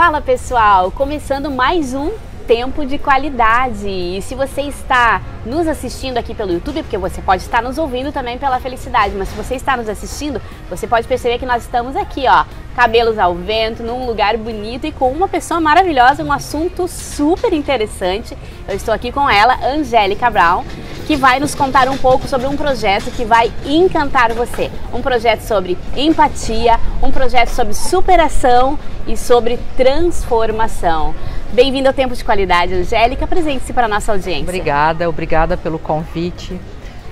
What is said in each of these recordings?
Fala pessoal, começando mais um Tempo de Qualidade. E se você está nos assistindo aqui pelo YouTube, porque você pode estar nos ouvindo também pela Felicidade, mas se você está nos assistindo, você pode perceber que nós estamos aqui, ó, cabelos ao vento, num lugar bonito e com uma pessoa maravilhosa, um assunto super interessante. Eu estou aqui com ela, Angélica Brown, que vai nos contar um pouco sobre um projeto que vai encantar você. Um projeto sobre empatia, um projeto sobre superação e sobre transformação. Bem-vinda ao Tempo de Qualidade, Angélica. Apresente-se para a nossa audiência. Obrigada pelo convite.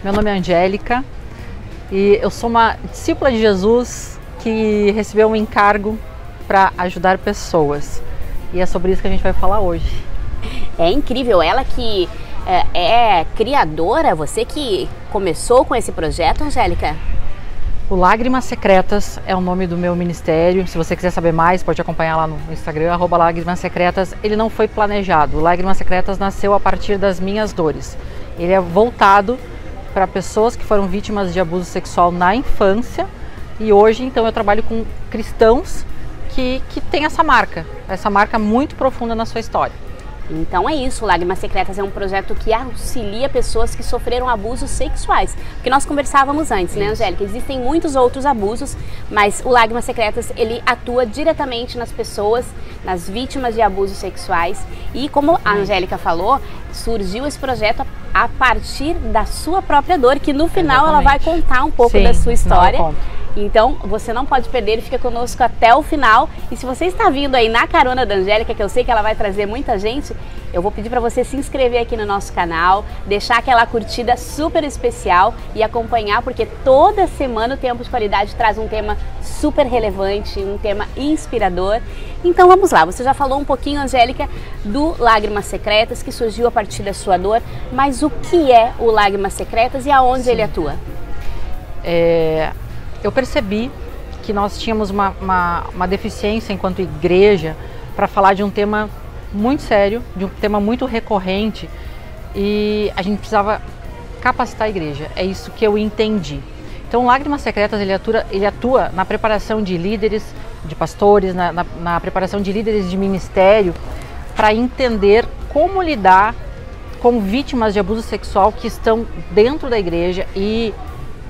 Meu nome é Angélica e eu sou uma discípula de Jesus que recebeu um encargo para ajudar pessoas. E é sobre isso que a gente vai falar hoje. É incrível, ela que é criadora, você que começou com esse projeto, Angélica? O Lágrimas Secretas é o nome do meu ministério. Se você quiser saber mais, pode acompanhar lá no Instagram, @Lágrimas Secretas. Ele não foi planejado. O Lágrimas Secretas nasceu a partir das minhas dores. Ele é voltado para pessoas que foram vítimas de abuso sexual na infância. E hoje, então, eu trabalho com cristãos que têm essa marca muito profunda na sua história. Então é isso, o Lágrimas Secretas é um projeto que auxilia pessoas que sofreram abusos sexuais. Porque nós conversávamos antes, né, Angélica? Existem muitos outros abusos, mas o Lágrimas Secretas, ele atua diretamente nas pessoas, nas vítimas de abusos sexuais. E como a Angélica falou, surgiu esse projeto a partir da sua própria dor, que no final ela vai contar um pouco da sua história. Então, você não pode perder, fica conosco até o final. E se você está vindo aí na carona da Angélica, que eu sei que ela vai trazer muita gente, eu vou pedir para você se inscrever aqui no nosso canal, deixar aquela curtida super especial e acompanhar, porque toda semana o Tempo de Qualidade traz um tema super relevante, um tema inspirador. Então vamos lá, você já falou um pouquinho, Angélica, do Lágrimas Secretas, que surgiu a partir da sua dor, mas o que é o Lágrimas Secretas e aonde ele atua? Eu percebi que nós tínhamos uma deficiência enquanto igreja para falar de um tema muito sério, de um tema muito recorrente, e a gente precisava capacitar a igreja. É isso que eu entendi. Então, Lágrimas Secretas ele atua na preparação de líderes, de pastores, na preparação de líderes de ministério, para entender como lidar com vítimas de abuso sexual que estão dentro da igreja. E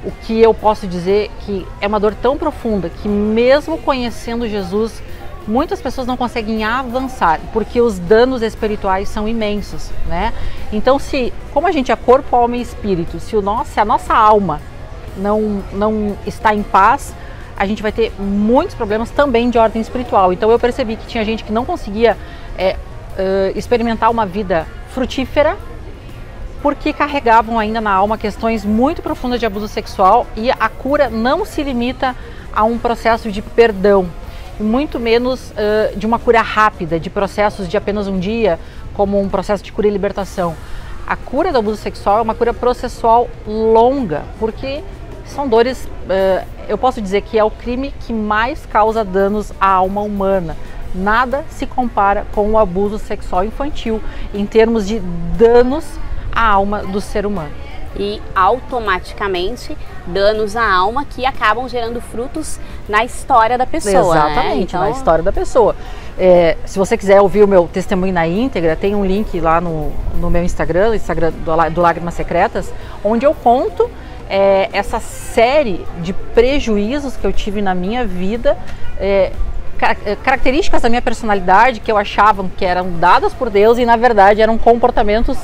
o que eu posso dizer que é uma dor tão profunda que, mesmo conhecendo Jesus, muitas pessoas não conseguem avançar, porque os danos espirituais são imensos, né? Então, como a gente é corpo, alma e espírito, se a nossa alma não está em paz, a gente vai ter muitos problemas também de ordem espiritual. Então eu percebi que tinha gente que não conseguia experimentar uma vida frutífera, porque carregavam ainda na alma questões muito profundas de abuso sexual, e a cura não se limita a um processo de perdão, muito menos de uma cura rápida, de processos de apenas um dia, como um processo de cura e libertação. A cura do abuso sexual é uma cura processual longa, porque são dores, eu posso dizer que é o crime que mais causa danos à alma humana. Nada se compara com o abuso sexual infantil em termos de danos à alma do ser humano. E automaticamente danos à alma que acabam gerando frutos na história da pessoa. Exatamente, né? Então, na história da pessoa. Se você quiser ouvir o meu testemunho na íntegra, tem um link lá no meu Instagram do Lágrimas Secretas, onde eu conto essa série de prejuízos que eu tive na minha vida, características da minha personalidade que eu achava que eram dadas por Deus e na verdade eram comportamentos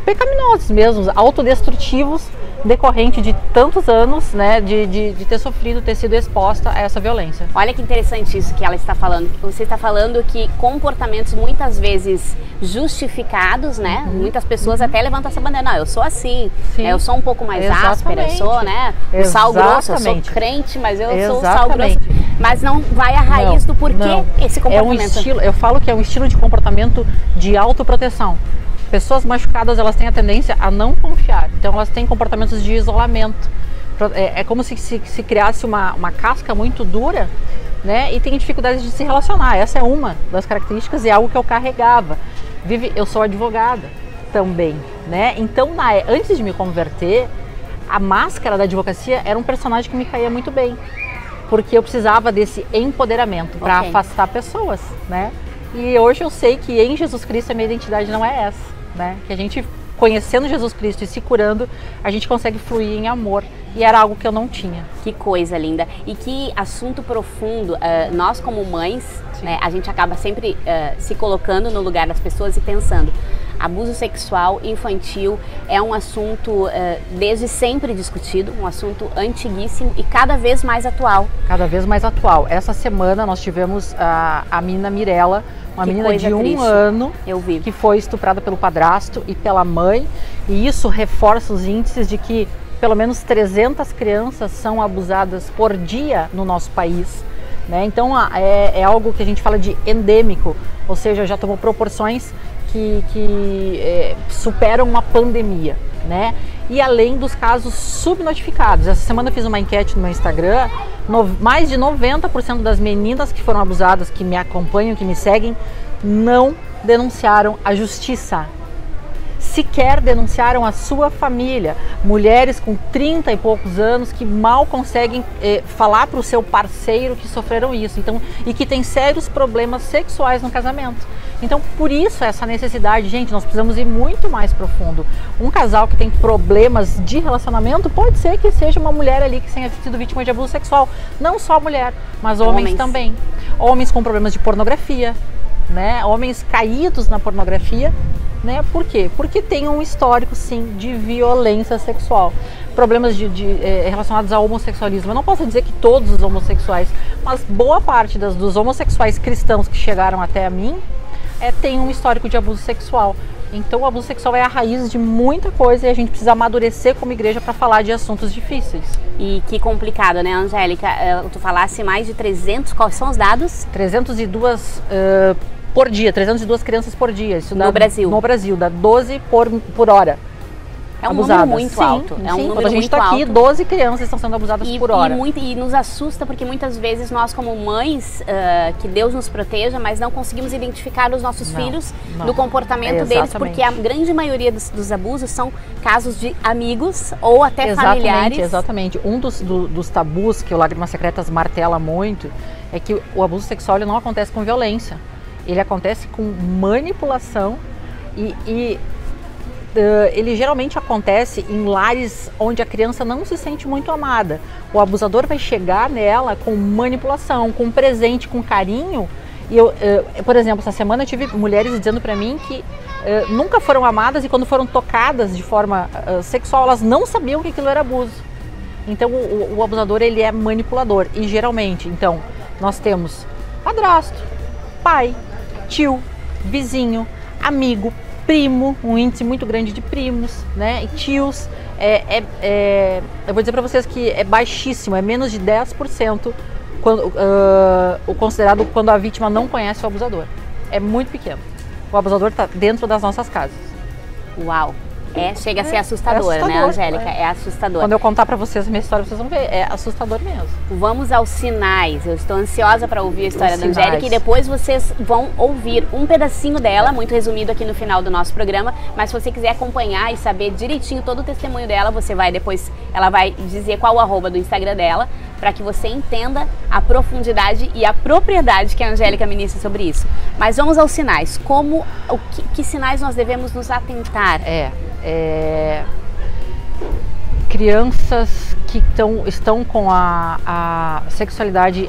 pecaminosos mesmo, autodestrutivos, decorrente de tantos anos, né, de ter sido exposta a essa violência. Olha que interessante isso que ela está falando. Você está falando que comportamentos muitas vezes justificados, né? Muitas pessoas até levantam essa bandeira. Não, eu sou assim, né? Eu sou um pouco mais áspera, eu sou, né? O sal grosso, eu sou crente, mas eu sou o sal grosso. Mas não vai à raiz do porquê esse comportamento. É um estilo, eu falo que é um estilo de comportamento de autoproteção. Pessoas machucadas, elas têm a tendência a não confiar, então elas têm comportamentos de isolamento. É como se criasse uma casca muito dura, né, e tem dificuldade de se relacionar. Essa é uma das características e é algo que eu carregava. Eu sou advogada também, né, então antes de me converter, a máscara da advocacia era um personagem que me caía muito bem. porque eu precisava desse empoderamento para afastar pessoas, né? E hoje eu sei que em Jesus Cristo a minha identidade não é essa, né? Que a gente, conhecendo Jesus Cristo e se curando, a gente consegue fluir em amor. E era algo que eu não tinha. Que coisa linda. E que assunto profundo. Nós como mães, né, a gente acaba sempre se colocando no lugar das pessoas e pensando. Abuso sexual infantil é um assunto desde sempre discutido, um assunto antiguíssimo e cada vez mais atual. Cada vez mais atual. Essa semana nós tivemos a menina Mirella, uma menina de 1 ano, que foi estuprada pelo padrasto e pela mãe. E isso reforça os índices de que pelo menos 300 crianças são abusadas por dia no nosso país, né? Então é algo que a gente fala de endêmico, ou seja, já tomou proporções que superam uma pandemia, né? E além dos casos subnotificados. Essa semana eu fiz uma enquete no meu Instagram, mais de 90% das meninas que foram abusadas, que me acompanham, que me seguem, não denunciaram à justiça. Sequer denunciaram a sua família. Mulheres com 30 e poucos anos que mal conseguem falar para o seu parceiro que sofreram isso, então, e que tem sérios problemas sexuais no casamento. Então, por isso essa necessidade, gente, nós precisamos ir muito mais profundo. Um casal que tem problemas de relacionamento pode ser que seja uma mulher ali que tenha sido vítima de abuso sexual. Não só mulher, mas homens também. Homens com problemas de pornografia, né? Homens caídos na pornografia. Né? Por quê? Porque tem um histórico, sim, de violência sexual. Problemas relacionados ao homossexualismo. Eu não posso dizer que todos os homossexuais, mas boa parte dos homossexuais cristãos que chegaram até a mim tem um histórico de abuso sexual. Então o abuso sexual é a raiz de muita coisa e a gente precisa amadurecer como igreja para falar de assuntos difíceis. E que complicado, né, Angélica? Tu falasse mais de 300, quais são os dados? 302 por dia, 302 crianças por dia. Isso no Brasil? No Brasil, dá 12 por hora. É um número muito alto. É um número quando a gente está aqui, 12 crianças estão sendo abusadas por hora. E nos assusta porque muitas vezes nós como mães, que Deus nos proteja, mas não conseguimos identificar os nossos filhos do comportamento deles, porque a grande maioria dos abusos são casos de amigos ou até familiares. Exatamente. Um dos tabus que o Lágrimas Secretas martela muito é que o abuso sexual ele não acontece com violência. Ele acontece com manipulação e ele geralmente acontece em lares onde a criança não se sente muito amada. O abusador vai chegar nela com manipulação, com presente, com carinho. E por exemplo, essa semana eu tive mulheres dizendo para mim que nunca foram amadas e quando foram tocadas de forma sexual, elas não sabiam que aquilo era abuso. Então o abusador ele é manipulador e geralmente, então, nós temos padrasto, pai, tio, vizinho, amigo, primo, um índice muito grande de primos, né, e tios. Eu vou dizer para vocês que é baixíssimo, é menos de 10% o considerado quando a vítima não conhece o abusador. É muito pequeno. O abusador está dentro das nossas casas. Uau! Chega a ser assustador, né, Angélica? É assustador. Quando eu contar pra vocês a minha história, vocês vão ver, é assustador mesmo. Vamos aos sinais. Eu estou ansiosa para ouvir a história da Angélica e depois vocês vão ouvir um pedacinho dela, muito resumido aqui no final do nosso programa, mas se você quiser acompanhar e saber direitinho todo o testemunho dela, ela vai dizer qual o arroba do Instagram dela, para que você entenda a profundidade e a propriedade que a Angélica ministra sobre isso. Mas vamos aos sinais. Que sinais nós devemos nos atentar? Crianças que estão com a sexualidade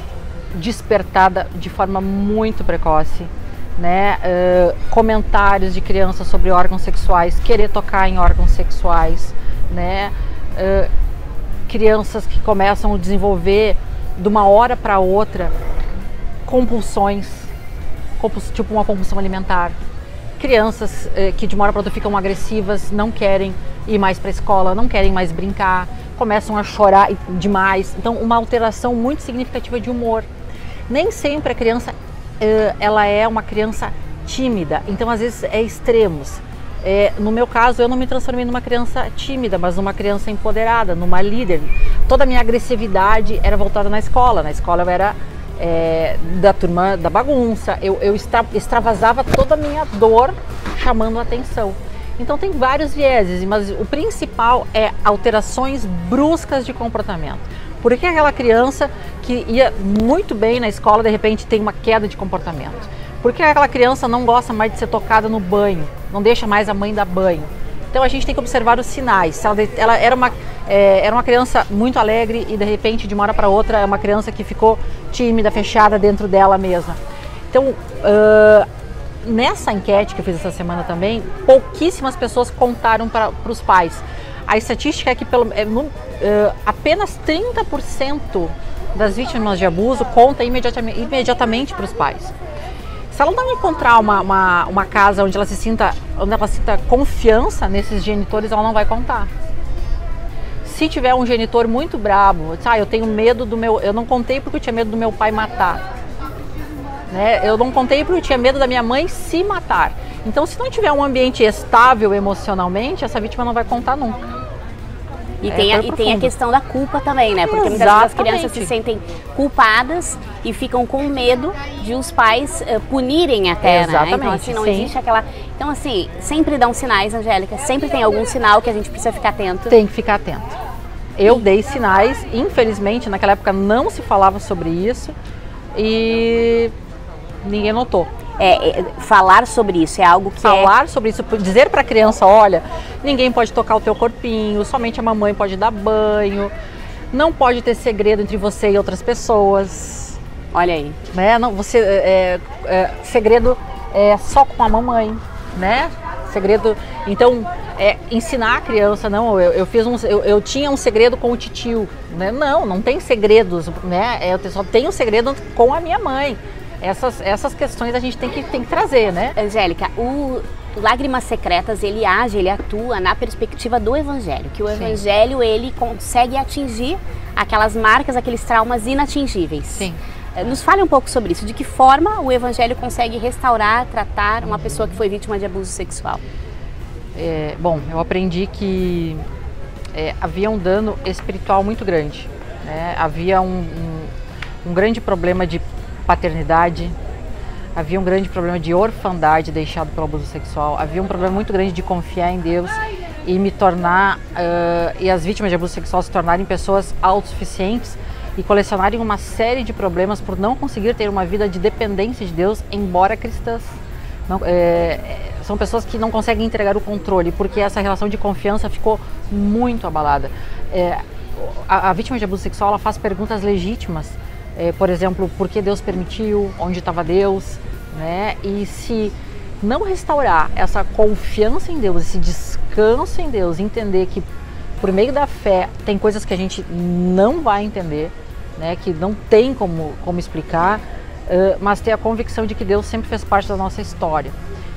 despertada de forma muito precoce, né? Comentários de crianças sobre órgãos sexuais, querer tocar em órgãos sexuais, né? Crianças que começam a desenvolver de uma hora para outra compulsões, tipo uma compulsão alimentar. Crianças que de uma hora para outra ficam agressivas, não querem ir mais para a escola, não querem mais brincar, começam a chorar demais. Então, uma alteração muito significativa de humor. Nem sempre a criança ela é uma criança tímida, então às vezes é extremos. No meu caso, eu não me transformei numa criança tímida, mas numa criança empoderada, numa líder. Toda a minha agressividade era voltada na escola. Na escola eu era da turma da bagunça, eu extravasava toda a minha dor chamando a atenção. Então tem vários vieses, mas o principal é alterações bruscas de comportamento. Por que aquela criança que ia muito bem na escola, de repente tem uma queda de comportamento? Por que aquela criança não gosta mais de ser tocada no banho, não deixa mais a mãe dar banho? Então a gente tem que observar os sinais. Ela era uma criança muito alegre e de repente, de uma hora para outra, é uma criança que ficou tímida, fechada dentro dela mesma. Então, nessa enquete que eu fiz essa semana também, pouquíssimas pessoas contaram para os pais. A estatística é que apenas 30% das vítimas de abuso conta imediatamente para os pais. Se ela não encontrar uma casa onde ela sinta confiança nesses genitores, ela não vai contar. Se tiver um genitor muito brabo, eu tenho medo eu não contei porque eu tinha medo do meu pai matar. Né? Eu não contei porque eu tinha medo da minha mãe se matar. Então, se não tiver um ambiente estável emocionalmente, essa vítima não vai contar nunca. E tem a questão da culpa também, né? Porque muitas vezes as crianças se sentem culpadas e ficam com medo de os pais punirem até, né? Então, assim, não existe aquela... Então, assim, sempre dão sinais, Angélica, sempre tem algum sinal que a gente precisa ficar atento. Tem que ficar atento. Eu dei sinais, infelizmente, naquela época não se falava sobre isso e ninguém notou. Falar sobre isso é algo que sobre isso, dizer para a criança, olha, ninguém pode tocar o teu corpinho, somente a mamãe pode dar banho, não pode ter segredo entre você e outras pessoas. Olha aí. Né? Não, segredo é só com a mamãe, né? Segredo, então, ensinar a criança, não, eu tinha um segredo com o titio, né? Não tem segredos, né? Eu só tenho segredo com a minha mãe. Essas questões a gente tem que trazer, né? Angélica, o Lágrimas Secretas, ele atua na perspectiva do Evangelho, que o Evangelho, ele consegue atingir aquelas marcas, aqueles traumas inatingíveis. Sim. Nos fale um pouco sobre isso, de que forma o Evangelho consegue restaurar, tratar uma pessoa que foi vítima de abuso sexual? Bom, eu aprendi que havia um dano espiritual muito grande, né? Havia um grande problema de paternidade, havia um grande problema de orfandade deixado pelo abuso sexual, havia um problema muito grande de confiar em Deus e me tornar, e as vítimas de abuso sexual se tornarem pessoas autossuficientes e colecionarem uma série de problemas por não conseguir ter uma vida de dependência de Deus, embora cristãs. São pessoas que não conseguem entregar o controle, porque essa relação de confiança ficou muito abalada. A vítima de abuso sexual, ela faz perguntas legítimas. Por exemplo, por que Deus permitiu, onde estava Deus, né? E se não restaurar essa confiança em Deus, esse descanso em Deus, entender que por meio da fé tem coisas que a gente não vai entender, né? Que não tem como explicar, mas ter a convicção de que Deus sempre fez parte da nossa história.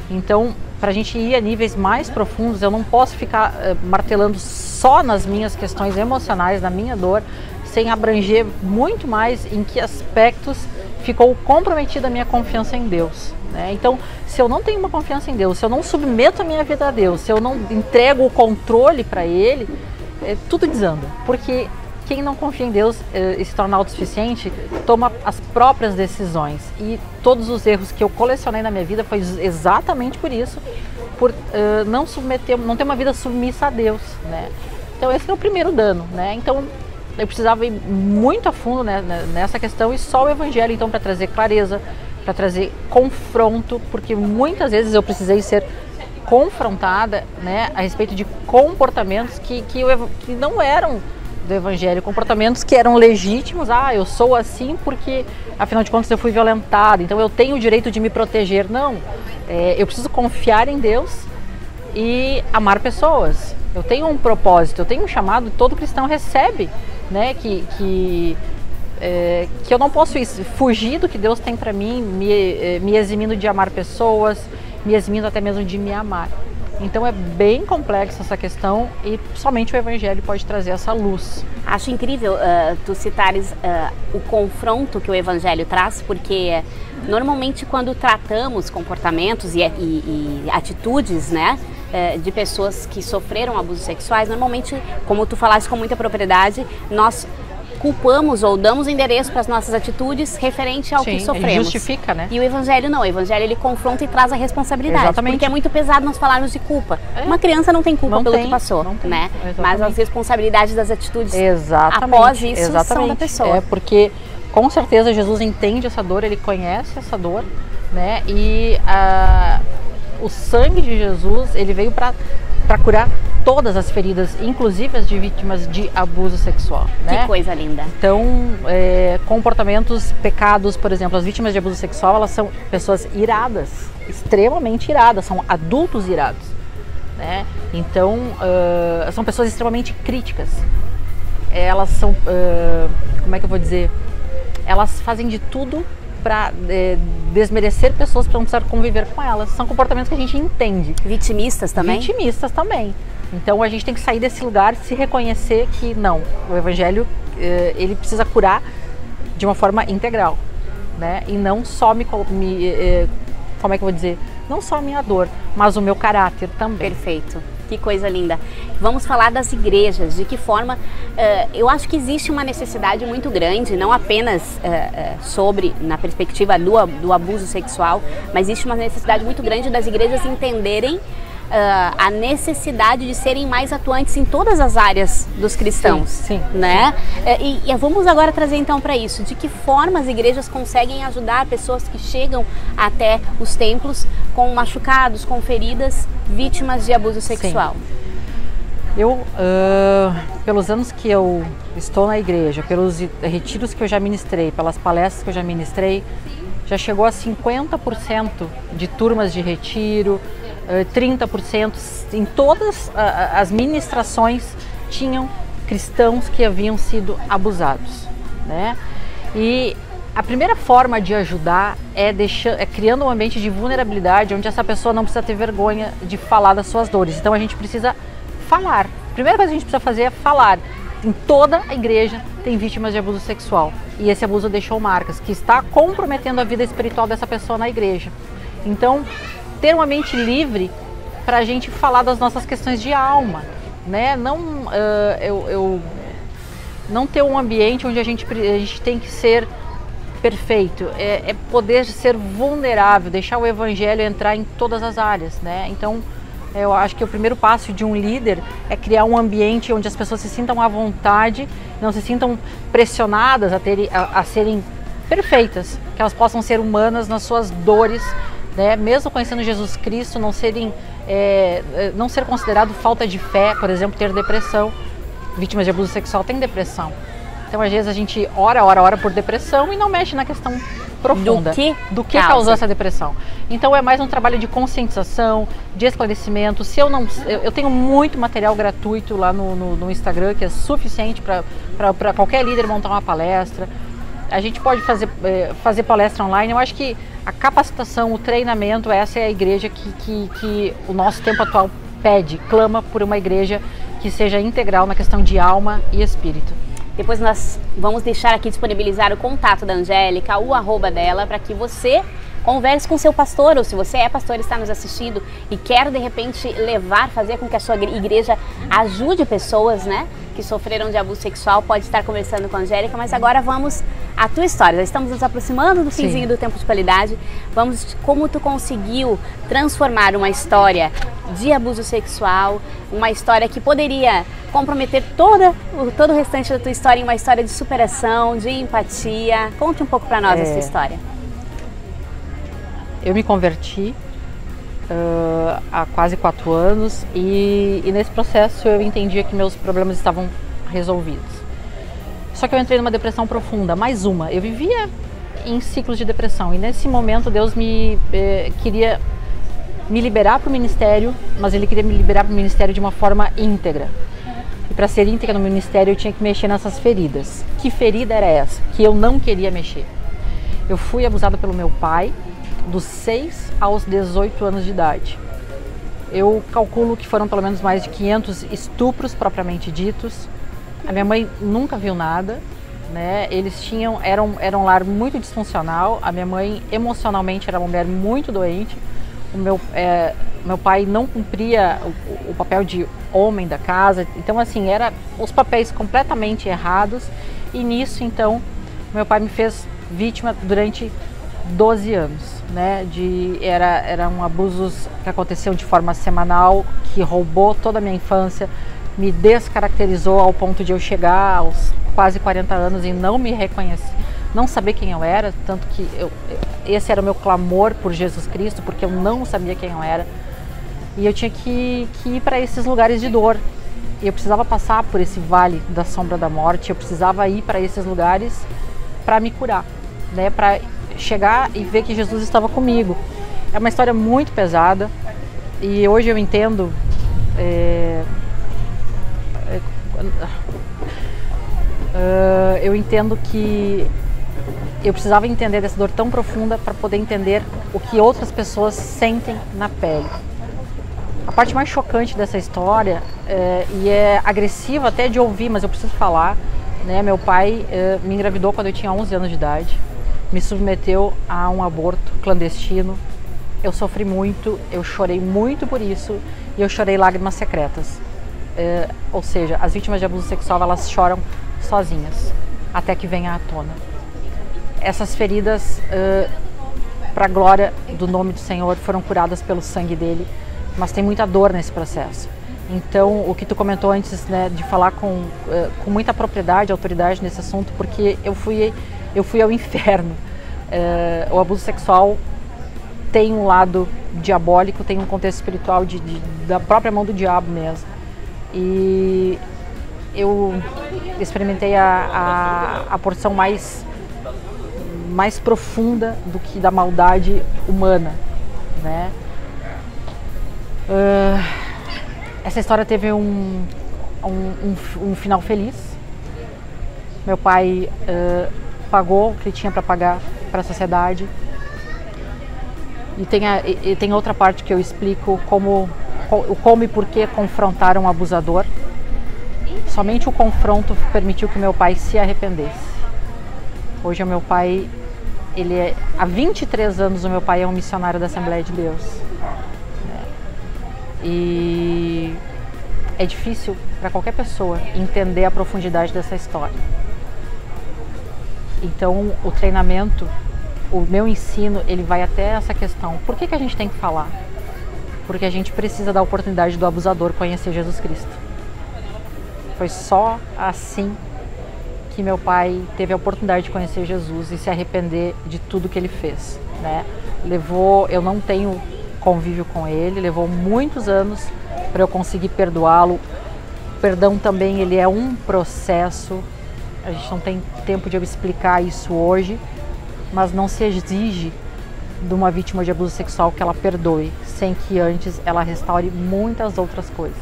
Então, para a gente ir a níveis mais profundos, eu não posso ficar martelando só nas minhas questões emocionais, na minha dor, sem abranger muito mais em que aspectos ficou comprometida a minha confiança em Deus, né? Então, se eu não tenho uma confiança em Deus, se eu não submeto a minha vida a Deus, se eu não entrego o controle para Ele, tudo desanda. Porque quem não confia em Deus e se torna autossuficiente, toma as próprias decisões. E todos os erros que eu colecionei na minha vida foi exatamente por isso, por não ter uma vida submissa a Deus, né? Então, esse é o primeiro dano, né? Então, eu precisava ir muito a fundo, né, nessa questão, e só o Evangelho, então, para trazer clareza, para trazer confronto, porque muitas vezes eu precisei ser confrontada, né, a respeito de comportamentos que não eram do Evangelho, comportamentos que eram legítimos. Eu sou assim porque, afinal de contas, eu fui violentada, então eu tenho o direito de me proteger. Não, eu preciso confiar em Deus e amar pessoas. Eu tenho um propósito, eu tenho um chamado, todo cristão recebe, né, que eu não posso fugir do que Deus tem para mim, me eximindo de amar pessoas, me eximindo até mesmo de me amar. Então é bem complexa essa questão e somente o Evangelho pode trazer essa luz. Acho incrível tu citares o confronto que o Evangelho traz, porque normalmente quando tratamos comportamentos e atitudes, né, de pessoas que sofreram abusos sexuais, normalmente, como tu falaste com muita propriedade, nós culpamos ou damos endereço para as nossas atitudes referente ao Sim, que sofremos. ele justifica, né? E o Evangelho não, o Evangelho ele confronta e traz a responsabilidade. Exatamente. Porque é muito pesado nós falarmos de culpa. Uma criança não tem culpa pelo que passou, né? Mas as responsabilidades das atitudes após isso são da pessoa. É porque com certeza Jesus entende essa dor, ele conhece essa dor, né? E o sangue de Jesus, ele veio para curar todas as feridas, inclusive as de vítimas de abuso sexual, né? Que coisa linda. Então, comportamentos, pecados, por exemplo, as vítimas de abuso sexual, elas são pessoas iradas, extremamente iradas, são adultos irados, né? Então, são pessoas extremamente críticas. Elas são, como é que eu vou dizer? Elas fazem de tudo para desmerecer pessoas para não precisar conviver com elas. São comportamentos que a gente entende. Vitimistas também? Vitimistas também. Então a gente tem que sair desse lugar e se reconhecer que não, o Evangelho ele precisa curar de uma forma integral, né? E não só como é que eu vou dizer? Não só a minha dor, mas o meu caráter também. Perfeito. Que coisa linda. Vamos falar das igrejas, de que forma eu acho que existe uma necessidade muito grande, não apenas na perspectiva do abuso sexual, mas existe uma necessidade muito grande das igrejas entenderem a necessidade de serem mais atuantes em todas as áreas dos cristãos, sim, né? E vamos agora trazer então para isso, de que forma as igrejas conseguem ajudar pessoas que chegam até os templos com machucados, com feridas, vítimas de abuso sexual. Eu, pelos anos que eu estou na igreja, pelos retiros que eu já ministrei, pelas palestras que eu já ministrei, já chegou a 50% de turmas de retiro, 30% em todas as ministrações tinham cristãos que haviam sido abusados, né? E a primeira forma de ajudar é criando um ambiente de vulnerabilidade onde essa pessoa não precisa ter vergonha de falar das suas dores. Então a gente precisa falar. A primeira coisa que a gente precisa fazer é falar. Em toda a igreja tem vítimas de abuso sexual e esse abuso deixou marcas, que está comprometendo a vida espiritual dessa pessoa na igreja. Então, ter uma mente livre para a gente falar das nossas questões de alma, né? Não ter um ambiente onde a gente tem que ser perfeito, é poder ser vulnerável, deixar o Evangelho entrar em todas as áreas, né? Então, eu acho que o primeiro passo de um líder é criar um ambiente onde as pessoas se sintam à vontade, não se sintam pressionadas a serem perfeitas, que elas possam ser humanas nas suas dores, né? Mesmo conhecendo Jesus Cristo, não ser considerado falta de fé, por exemplo, ter depressão. Vítimas de abuso sexual têm depressão. Então, às vezes, a gente ora por depressão e não mexe na questão profunda do que causou essa depressão. Então, é mais um trabalho de conscientização, de esclarecimento. Eu tenho muito material gratuito lá no Instagram, que é suficiente para qualquer líder montar uma palestra. A gente pode fazer palestra online. Eu acho que a capacitação, o treinamento, essa é a igreja que o nosso tempo atual pede, clama por uma igreja que seja integral na questão de alma e espírito. Depois nós vamos deixar aqui disponibilizar o contato da Angélica, o arroba dela, para que você converse com seu pastor, ou se você é pastor e está nos assistindo e quer de repente fazer com que a sua igreja ajude pessoas, né, que sofreram de abuso sexual, pode estar conversando com a Angélica. Mas agora vamos à tua história. Já estamos nos aproximando do finzinho do tempo de qualidade. Como tu conseguiu transformar uma história de abuso sexual, uma história que poderia comprometer todo o restante da tua história em uma história de superação, de empatia. Conte um pouco para nós essa história. Eu me converti há quase 4 anos e nesse processo eu entendia que meus problemas estavam resolvidos. Só que eu entrei numa depressão profunda, mais uma. Eu vivia em ciclos de depressão e nesse momento Deus queria me liberar para o ministério, mas Ele queria me liberar para o ministério de uma forma íntegra. E para ser íntegra no ministério eu tinha que mexer nessas feridas. Que ferida era essa? Que eu não queria mexer. Eu fui abusada pelo meu pai dos 6 aos 18 anos de idade. Eu calculo que foram pelo menos mais de 500 estupros propriamente ditos. A minha mãe nunca viu nada, né? Eram um lar muito disfuncional. A minha mãe emocionalmente era uma mulher muito doente. O meu pai não cumpria o papel de homem da casa. Então, assim, eram os papéis completamente errados. E nisso, então, meu pai me fez vítima durante 12 anos, né? Eram abusos que aconteciam de forma semanal, que roubou toda a minha infância, me descaracterizou ao ponto de eu chegar aos quase 40 anos e não me reconhecer, não saber quem eu era, tanto que esse era o meu clamor por Jesus Cristo, porque eu não sabia quem eu era. E eu tinha que ir para esses lugares de dor. E eu precisava passar por esse vale da sombra da morte, eu precisava ir para esses lugares para me curar, né? Para chegar e ver que Jesus estava comigo. É uma história muito pesada e hoje eu entendo eu entendo que eu precisava entender dessa dor tão profunda para poder entender o que outras pessoas sentem na pele. A parte mais chocante dessa história, e é agressiva até de ouvir, mas eu preciso falar, né? Meu pai me engravidou quando eu tinha 11 anos de idade, me submeteu a um aborto clandestino. Eu sofri muito, eu chorei muito por isso e eu chorei lágrimas secretas. Ou seja, as vítimas de abuso sexual, elas choram sozinhas, até que venha à tona. Essas feridas, para a glória do nome do Senhor, foram curadas pelo sangue dele, mas tem muita dor nesse processo. Então, o que tu comentou antes, né, de falar com muita propriedade, autoridade nesse assunto, porque eu fui ao inferno. O abuso sexual tem um lado diabólico, tem um contexto espiritual da própria mão do diabo mesmo. E eu experimentei a porção mais profunda do que da maldade humana, né? Essa história teve um final feliz. Meu pai pagou o que ele tinha para pagar para a sociedade. E tem outra parte que eu explico como e por que confrontar um abusador. Somente o confronto permitiu que meu pai se arrependesse. Hoje o meu pai, há 23 anos o meu pai é um missionário da Assembleia de Deus. E é difícil para qualquer pessoa entender a profundidade dessa história. Então o treinamento, o meu ensino, ele vai até essa questão. Por que a gente tem que falar? Porque a gente precisa da oportunidade do abusador conhecer Jesus Cristo. Foi só assim que meu pai teve a oportunidade de conhecer Jesus e se arrepender de tudo que ele fez, né? Eu não tenho convívio com ele, levou muitos anos para eu conseguir perdoá-lo. O perdão também, ele é um processo, a gente não tem tempo de eu explicar isso hoje, mas não se exige de uma vítima de abuso sexual que ela perdoe, sem que antes ela restaure muitas outras coisas.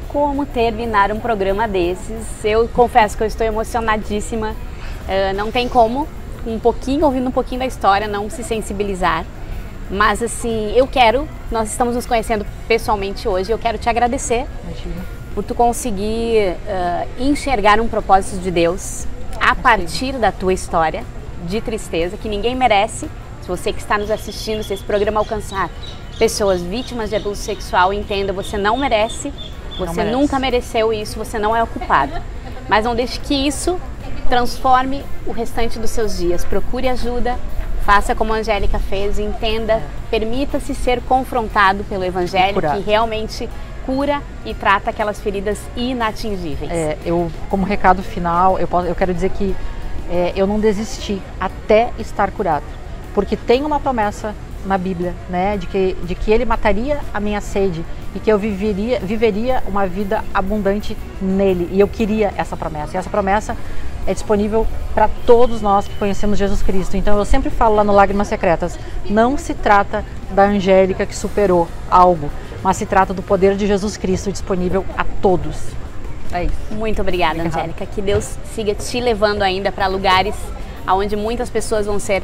Como terminar um programa desses? Eu confesso que eu estou emocionadíssima. Não tem como, ouvindo um pouquinho da história, não se sensibilizar. Mas assim, nós estamos nos conhecendo pessoalmente hoje, eu quero te agradecer. Imagina. Por tu conseguir enxergar um propósito de Deus a partir da tua história de tristeza, que ninguém merece. Se você que está nos assistindo, se esse programa alcançar pessoas vítimas de abuso sexual, entenda, você não merece, você nunca mereceu isso, você não é o culpado. Mas não deixe que isso transforme o restante dos seus dias. Procure ajuda, faça como a Angélica fez, entenda, permita-se ser confrontado pelo Evangelho, que realmente cura e trata aquelas feridas inatingíveis. Eu, como recado final, eu quero dizer que eu não desisti até estar curado, porque tem uma promessa na Bíblia, né, de que ele mataria a minha sede e que eu viveria uma vida abundante nele, e eu queria essa promessa, e essa promessa é disponível para todos nós que conhecemos Jesus Cristo. Então eu sempre falo lá no Lágrimas Secretas, não se trata da Angélica que superou algo, mas se trata do poder de Jesus Cristo disponível a todos. É isso. Muito obrigada, Angélica. Que Deus siga te levando ainda para lugares onde muitas pessoas vão ser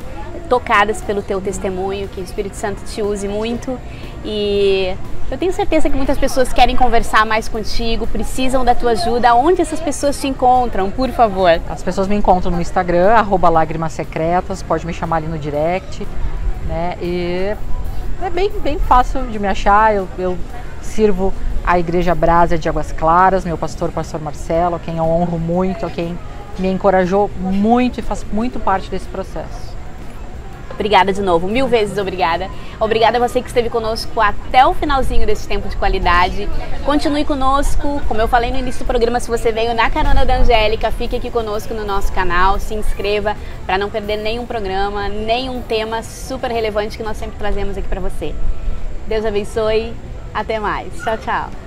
tocadas pelo teu testemunho, que o Espírito Santo te use muito. E eu tenho certeza que muitas pessoas querem conversar mais contigo, precisam da tua ajuda. Onde essas pessoas te encontram, por favor? As pessoas me encontram no Instagram, @lágrimassecretas, pode me chamar ali no direct, né? E é bem fácil de me achar. Eu sirvo a Igreja Brasa de Águas Claras, meu pastor Marcelo, a quem eu honro muito, a quem me encorajou muito e faz muito parte desse processo. Obrigada de novo, 1000 vezes obrigada. Obrigada a você que esteve conosco até o finalzinho desse tempo de qualidade. Continue conosco, como eu falei no início do programa, se você veio na carona da Angélica, fique aqui conosco no nosso canal, se inscreva para não perder nenhum programa, nenhum tema super relevante que nós sempre trazemos aqui para você. Deus abençoe, até mais. Tchau, tchau.